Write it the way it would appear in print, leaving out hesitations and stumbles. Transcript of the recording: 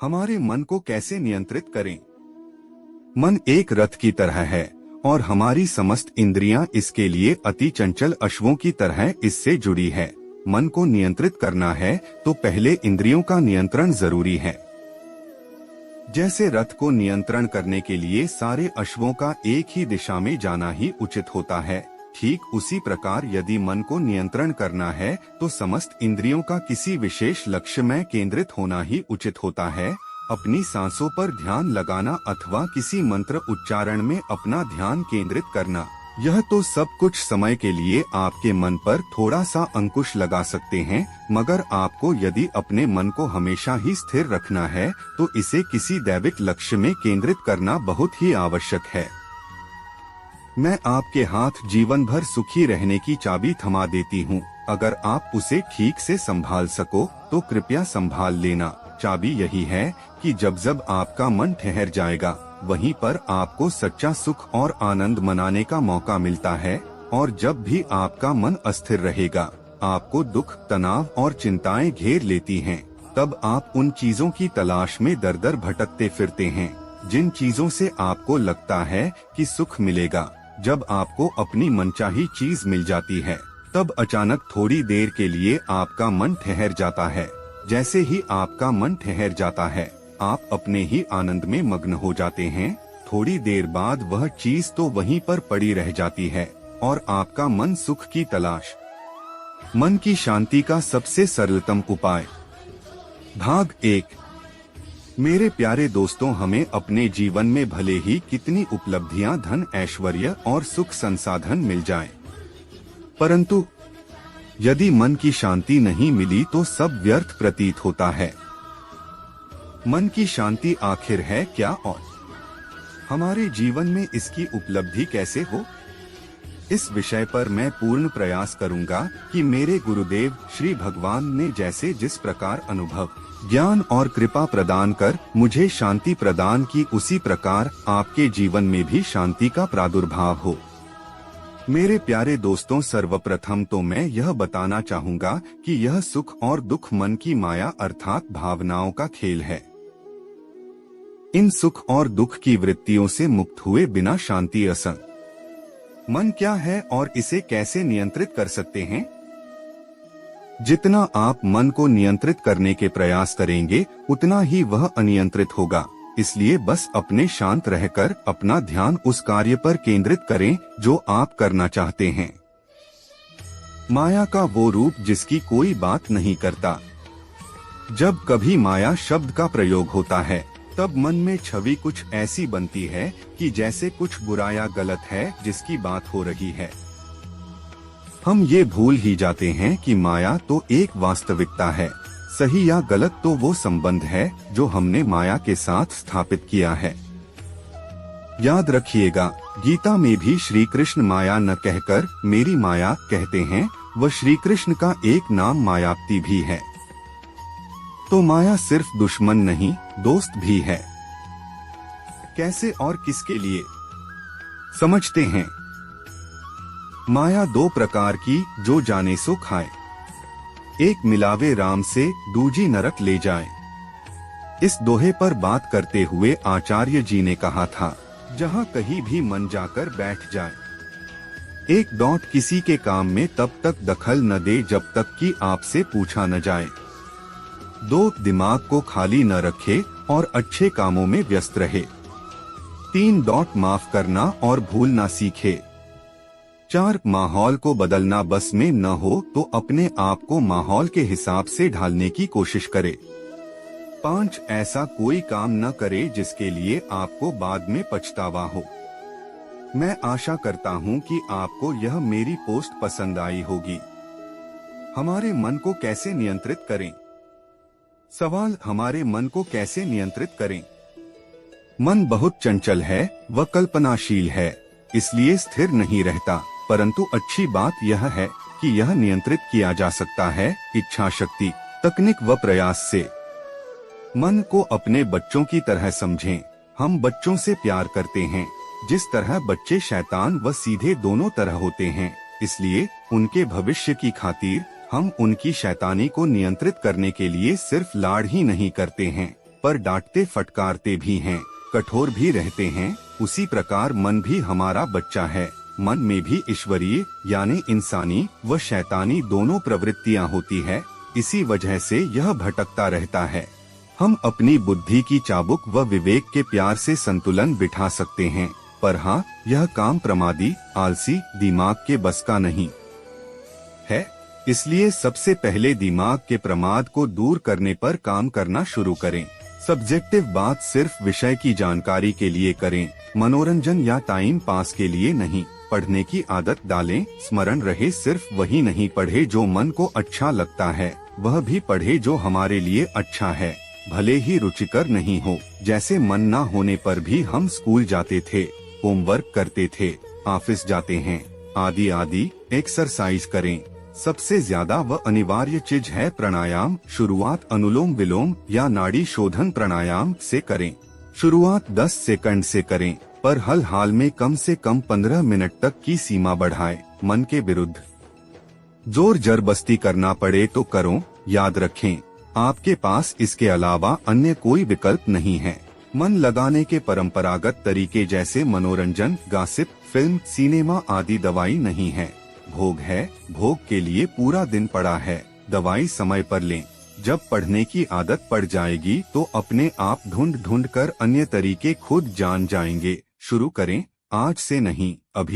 हमारे मन को कैसे नियंत्रित करें? मन एक रथ की तरह है और हमारी समस्त इंद्रियां इसके लिए अति चंचल अश्वों की तरह इससे जुड़ी है। मन को नियंत्रित करना है तो पहले इंद्रियों का नियंत्रण जरूरी है। जैसे रथ को नियंत्रण करने के लिए सारे अश्वों का एक ही दिशा में जाना ही उचित होता है, ठीक उसी प्रकार यदि मन को नियंत्रण करना है तो समस्त इंद्रियों का किसी विशेष लक्ष्य में केंद्रित होना ही उचित होता है। अपनी सांसों पर ध्यान लगाना अथवा किसी मंत्र उच्चारण में अपना ध्यान केंद्रित करना, यह तो सब कुछ समय के लिए आपके मन पर थोड़ा सा अंकुश लगा सकते हैं, मगर आपको यदि अपने मन को हमेशा ही स्थिर रखना है तो इसे किसी दैविक लक्ष्य में केंद्रित करना बहुत ही आवश्यक है। मैं आपके हाथ जीवन भर सुखी रहने की चाबी थमा देती हूँ। अगर आप उसे ठीक से संभाल सको तो कृपया संभाल लेना। चाबी यही है कि जब जब आपका मन ठहर जाएगा, वहीं पर आपको सच्चा सुख और आनंद मनाने का मौका मिलता है, और जब भी आपका मन अस्थिर रहेगा, आपको दुख, तनाव और चिंताएं घेर लेती हैं, तब आप उन चीजों की तलाश में दर दर भटकते फिरते हैं जिन चीजों से आपको लगता है कि सुख मिलेगा। जब आपको अपनी मनचाही चीज मिल जाती है, तब अचानक थोड़ी देर के लिए आपका मन ठहर जाता है। जैसे ही आपका मन ठहर जाता है, आप अपने ही आनंद में मग्न हो जाते हैं। थोड़ी देर बाद वह चीज तो वहीं पर पड़ी रह जाती है और आपका मन सुख की तलाश। मन की शांति का सबसे सरलतम उपाय। भाग 1। मेरे प्यारे दोस्तों, हमें अपने जीवन में भले ही कितनी उपलब्धियां, धन, ऐश्वर्य और सुख संसाधन मिल जाएं, परंतु यदि मन की शांति नहीं मिली तो सब व्यर्थ प्रतीत होता है। मन की शांति आखिर है क्या और हमारे जीवन में इसकी उपलब्धि कैसे हो? इस विषय पर मैं पूर्ण प्रयास करूंगा कि मेरे गुरुदेव श्री भगवान ने जैसे जिस प्रकार अनुभव, ज्ञान और कृपा प्रदान कर मुझे शांति प्रदान की, उसी प्रकार आपके जीवन में भी शांति का प्रादुर्भाव हो। मेरे प्यारे दोस्तों, सर्वप्रथम तो मैं यह बताना चाहूंगा कि यह सुख और दुख मन की माया अर्थात भावनाओं का खेल है। इन सुख और दुख की वृत्तियों से मुक्त हुए बिना शांति असंग। मन क्या है और इसे कैसे नियंत्रित कर सकते हैं? जितना आप मन को नियंत्रित करने के प्रयास करेंगे, उतना ही वह अनियंत्रित होगा। इसलिए बस अपने शांत रहकर अपना ध्यान उस कार्य पर केंद्रित करें जो आप करना चाहते हैं। माया का वो रूप जिसकी कोई बात नहीं करता। जब कभी माया शब्द का प्रयोग होता है, तब मन में छवि कुछ ऐसी बनती है कि जैसे कुछ बुरा या गलत है जिसकी बात हो रही है। हम ये भूल ही जाते हैं कि माया तो एक वास्तविकता है। सही या गलत तो वो संबंध है जो हमने माया के साथ स्थापित किया है। याद रखिएगा, गीता में भी श्री कृष्ण माया न कहकर मेरी माया कहते हैं। वह श्री कृष्ण का एक नाम मायापति भी है। तो माया सिर्फ दुश्मन नहीं, दोस्त भी है। कैसे और किसके लिए, समझते हैं। माया दो प्रकार की, जो जाने सो खाए। एक मिलावे राम से, दूजी नरक ले जाए। इस दोहे पर बात करते हुए आचार्य जी ने कहा था, जहाँ कहीं भी मन जाकर बैठ जाए। एक डॉट किसी के काम में तब तक दखल न दे जब तक कि आपसे पूछा न जाए। दो, दिमाग को खाली न रखे और अच्छे कामों में व्यस्त रहे। 3 डॉट, माफ करना और भूलना सीखे। 4, माहौल को बदलना बस में न हो तो अपने आप को माहौल के हिसाब से ढालने की कोशिश करे। 5, ऐसा कोई काम न करे जिसके लिए आपको बाद में पछतावा हो। मैं आशा करता हूँ कि आपको यह मेरी पोस्ट पसंद आई होगी। हमारे मन को कैसे नियंत्रित करें? सवाल, हमारे मन को कैसे नियंत्रित करें? मन बहुत चंचल है, वह कल्पनाशील है, इसलिए स्थिर नहीं रहता। परंतु अच्छी बात यह है कि यह नियंत्रित किया जा सकता है इच्छा शक्ति, तकनीक व प्रयास से। मन को अपने बच्चों की तरह समझें। हम बच्चों से प्यार करते हैं। जिस तरह बच्चे शैतान व सीधे दोनों तरह होते हैं, इसलिए उनके भविष्य की खातिर हम उनकी शैतानी को नियंत्रित करने के लिए सिर्फ लाड़ ही नहीं करते हैं, पर डांटते फटकारते भी हैं, कठोर भी रहते हैं। उसी प्रकार मन भी हमारा बच्चा है। मन में भी ईश्वरीय यानी इंसानी व शैतानी दोनों प्रवृत्तियां होती है। इसी वजह से यह भटकता रहता है। हम अपनी बुद्धि की चाबुक व विवेक के प्यार से संतुलन बिठा सकते हैं, पर हाँ, यह काम प्रमादी आलसी दिमाग के बस का नहीं है। इसलिए सबसे पहले दिमाग के प्रमाद को दूर करने पर काम करना शुरू करें। सब्जेक्टिव बात सिर्फ विषय की जानकारी के लिए करें, मनोरंजन या टाइम पास के लिए नहीं। पढ़ने की आदत डालें, स्मरण रहे सिर्फ वही नहीं पढ़े जो मन को अच्छा लगता है, वह भी पढ़े जो हमारे लिए अच्छा है, भले ही रुचिकर नहीं हो। जैसे मन न होने पर भी हम स्कूल जाते थे, होमवर्क करते थे, ऑफिस जाते हैं, आदि आदि। एक्सरसाइज करें। सबसे ज्यादा व अनिवार्य चीज है प्राणायाम। शुरुआत अनुलोम विलोम या नाड़ी शोधन प्राणायाम से करें। शुरुआत 10 सेकंड से करें, पर हल हाल में कम से कम 15 मिनट तक की सीमा बढ़ाएं। मन के विरुद्ध जोर जबरदस्ती करना पड़े तो करो। याद रखें, आपके पास इसके अलावा अन्य कोई विकल्प नहीं है। मन लगाने के परंपरागत तरीके जैसे मनोरंजन, गॉसिप, फिल्म, सिनेमा आदि दवाई नहीं है। भोग है, भोग के लिए पूरा दिन पड़ा है। दवाई समय पर लें। जब पढ़ने की आदत पड़ जाएगी तो अपने आप ढूंढ ढूंढ कर अन्य तरीके खुद जान जाएंगे। शुरू करें, आज से नहीं, अभी।